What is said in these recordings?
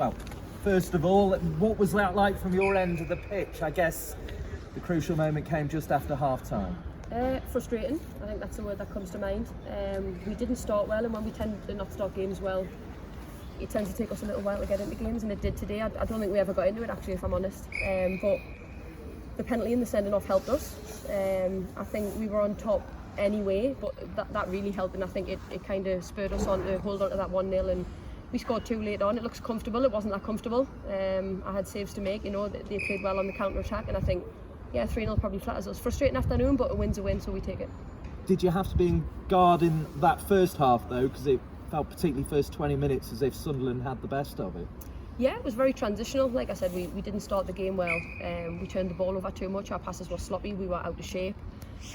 Well, first of all, what was that like from your end of the pitch? I guess the crucial moment came just after half-time. Frustrating, I think that's the word that comes to mind. We didn't start well, and when we tend to not start games well, it tends to take us a little while to get into games, and it did today. I don't think we ever got into it, actually, if I'm honest. But the penalty and the sending off helped us. I think we were on top anyway, but that really helped, and I think it kind of spurred us on to hold on to that 1-0, and we scored 2 late on. It looks comfortable. It wasn't that comfortable. I had saves to make, they played well on the counter-attack, and I think 3-0 probably flatters us. Frustrating afternoon, but a win's a win, so we take it. Did you have to be in guard in that first half though, because it felt particularly first 20 minutes as if Sunderland had the best of it? Yeah, it was very transitional. Like I said, we didn't start the game well. We turned the ball over too much. Our passes were sloppy. We were out of shape.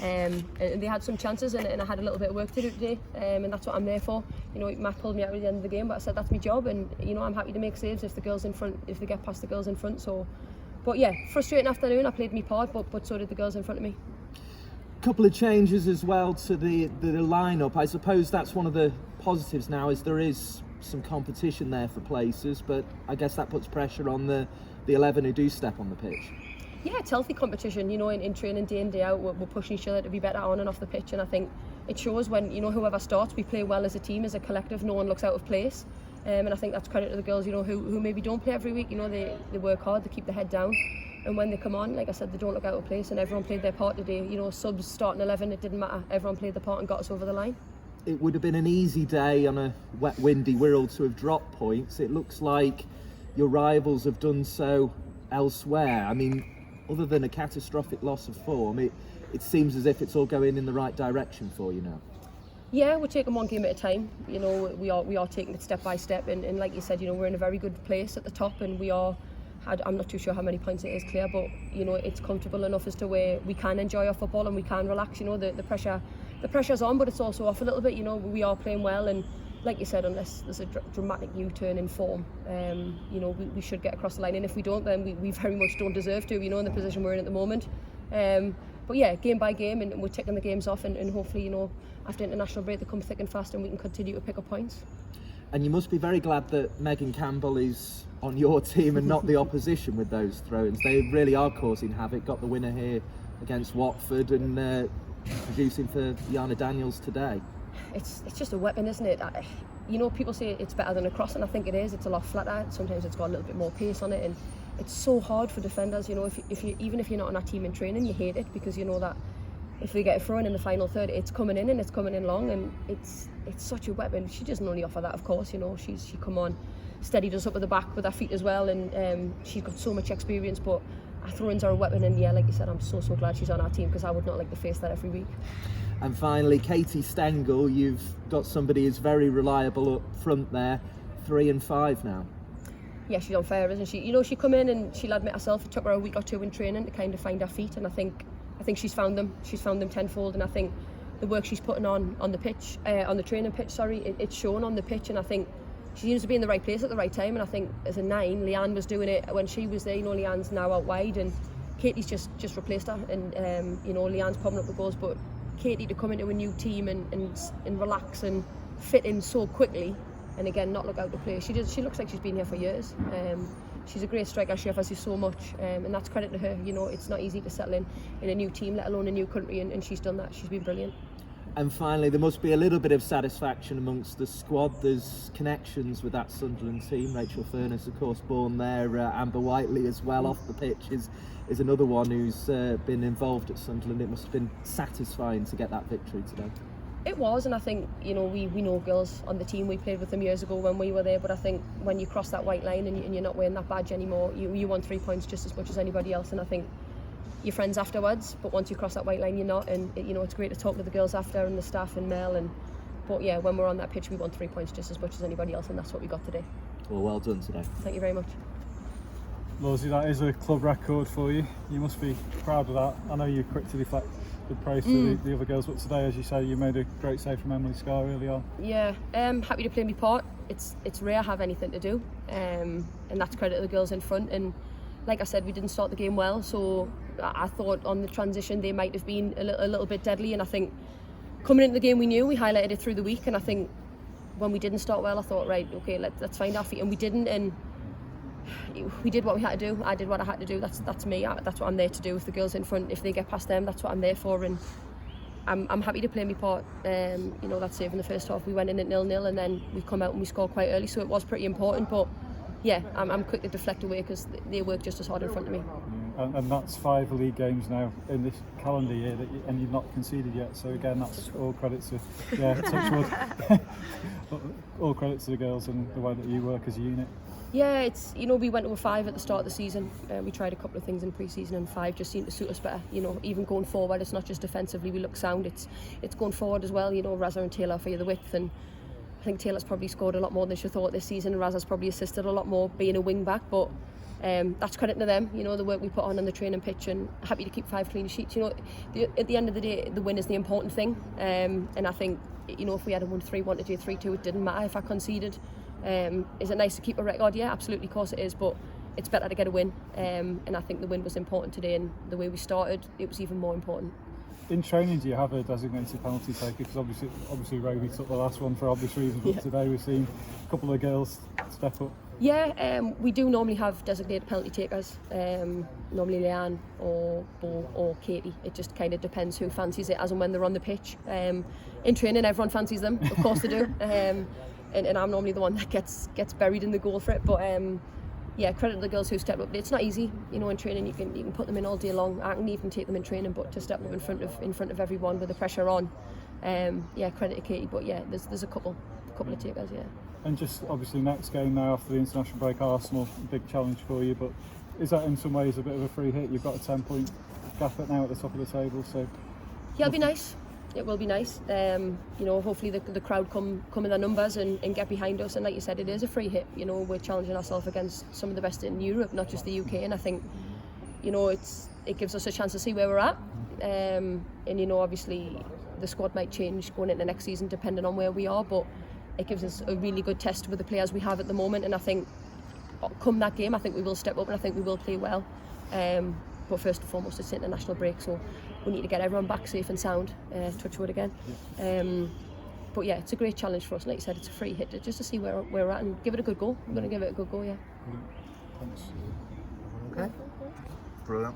And they had some chances, and I had a little bit of work to do today, and that's what I'm there for. Matt pulled me out at the end of the game, but I said that's my job, and I'm happy to make saves if the girls in front, if they get past the girls in front. But yeah, frustrating afternoon. I played my part, but so did the girls in front of me. Couple of changes as well to the lineup. I suppose that's one of the positives now, is there is some competition there for places, but I guess that puts pressure on the 11 who do step on the pitch. Yeah, it's healthy competition. In training day in day out, we're pushing each other to be better on and off the pitch, and I think it shows when whoever starts, we play well as a team, as a collective. No one looks out of place, and I think that's credit to the girls. Who maybe don't play every week. They work hard, they keep their head down. And when they come on, like I said, they don't look out of place, and everyone played their part today. Subs starting 11, it didn't matter. Everyone played their part and got us over the line. It would have been an easy day on a wet, windy Wirral to have dropped points. It looks like your rivals have done so elsewhere. I mean, other than a catastrophic loss of form, it seems as if it's all going in the right direction for you now. Yeah, we're taking one game at a time. We are taking it step by step, and like you said, we're in a very good place at the top, and I'm not too sure how many points it is clear, but it's comfortable enough as to where we can enjoy our football and we can relax. The pressure's on, but it's also off a little bit. We are playing well, and like you said, unless there's a dramatic U-turn in form, we should get across the line, and if we don't, then we very much don't deserve to, in the position we're in at the moment. But yeah, game by game, and we're ticking the games off, and hopefully, after international break, they come thick and fast, and we can continue to pick up points. And you must be very glad that Megan Campbell is on your team and not the opposition with those throw-ins. They really are causing havoc. Got the winner here against Watford, and producing for Yana Daniels today. It's just a weapon, isn't it? People say it's better than a cross, and I think it is. It's a lot flatter. Sometimes it's got a little bit more pace on it, and it's so hard for defenders. Even if you're not on our team in training, you hate it, because you know that if they get a throw in the final third, it's coming in, and it's coming in long, and it's such a weapon. She doesn't only offer that, of course. She come on, steadied us up at the back with her feet as well, and she's got so much experience. But our throw-ins are a weapon, and yeah, like you said, I'm so glad she's on our team, because I would not like to face that every week. And finally, Katie Stengel, you've got somebody who's very reliable up front there, 3 and 5 now. Yeah, she's on fire, isn't she? She come in and she'll admit herself, it took her a week or two in training to kind of find her feet, and I think she's found them. She's found them tenfold, and I think the work she's putting on the pitch, on the training pitch, it's shown on the pitch, and I think she seems to be in the right place at the right time. And I think as a 9, Leanne was doing it when she was there. Leanne's now out wide, and Katie's just replaced her, and Leanne's popping up the goals, but Katie to come into a new team and relax and fit in so quickly, and again not look out of place. She looks like she's been here for years. She's a great striker. She offers you so much, and that's credit to her. It's not easy to settle in a new team, let alone a new country, and she's done that. She's been brilliant. And finally, there must be a little bit of satisfaction amongst the squad. There's connections with that Sunderland team. Rachael Furness, of course, born there. Amber Whiteley as well, off the pitch, is another one who's been involved at Sunderland. It must have been satisfying to get that victory today. It was, and I think we know girls on the team. We played with them years ago when we were there, but I think when you cross that white line and you're not wearing that badge anymore, you want 3 points just as much as anybody else. And I think you're friends afterwards, but once you cross that white line, you're not. And it's great to talk to the girls after, and the staff and Mel, but yeah, when we're on that pitch, we want 3 points just as much as anybody else, and that's what we got today. Well done today. Thank you very much. Lawsy, that is a club record for you. You must be proud of that. I know you're quick to deflect the praise to the other girls, but today, as you say, you made a great save from Emily Scar early on. Yeah, happy to play my part. It's rare I have anything to do, and that's credit to the girls in front. And like I said, we didn't start the game well, so I thought on the transition they might have been a little bit deadly, and I think coming into the game we knew, we highlighted it through the week, and I think when we didn't start well, I thought, right, okay, let's find our feet, and we didn't. And we did what we had to do. I did what I had to do. That's me. That's what I'm there to do. If the girls in front, if they get past them, that's what I'm there for. And I'm happy to play my part. You know, that's in the first half we went in at 0-0 and then we come out and we scored quite early, so it was pretty important. But yeah, I'm quick to deflect away because they work just as hard in front of me. And that's 5 league games now in this calendar year, and you've not conceded yet. So again, that's all credit to touch wood. All credit to the girls and the way that you work as a unit. Yeah, it's, you know, we went to a 5 at the start of the season. We tried a couple of things in pre-season and 5 just seemed to suit us better. You know, even going forward, it's not just defensively we look sound, it's going forward as well. You know, Raza and Taylor for the width, and I think Taylor's probably scored a lot more than she thought this season, and Raza's probably assisted a lot more being a wing back, but that's credit to them, you know, the work we put on the training pitch, and happy to keep 5 clean sheets. You know, at the end of the day, the win is the important thing, and I think, you know, if we had won 3-1 to do 3-2, it didn't matter if I conceded. Is it nice to keep a record? Yeah, absolutely, of course it is, but it's better to get a win, and I think the win was important today, and the way we started, it was even more important. In training, do you have a designated penalty taker? Because obviously Roby took the last one for obvious reasons, but today we've seen a couple of girls step up. Yeah, we do normally have designated penalty takers, normally Leanne or Bo or Katie. It just kind of depends who fancies it as and when they're on the pitch. In training, everyone fancies them, of course they do, and I'm normally the one that gets buried in the goal for it, but yeah, credit to the girls who step up. It's not easy, you know. In training, you can put them in all day long. I can even take them in training, but to step up in front of everyone with the pressure on, yeah, credit to Katie. But yeah, there's a couple of takers, yeah. And just obviously next game now after the international break, Arsenal, big challenge for you. But is that in some ways a bit of a free hit? You've got a 10-point gap now at the top of the table, so yeah, it'll be nice. It will be nice. You know, hopefully the crowd come in their numbers and get behind us. And like you said, it is a free hit. You know, we're challenging ourselves against some of the best in Europe, not just the UK. And I think, you know, it gives us a chance to see where we're at. And you know, obviously the squad might change going into next season depending on where we are. But it gives us a really good test with the players we have at the moment. And I think, come that game, I think we will step up and I think we will play well. But first and foremost, it's international break, so we need to get everyone back safe and sound. Touch wood again. But yeah, it's a great challenge for us. Like you said, it's a free hit just to see where we're at and give it a good go. We're going to give it a good go, yeah. thanks. Okay. Brilliant.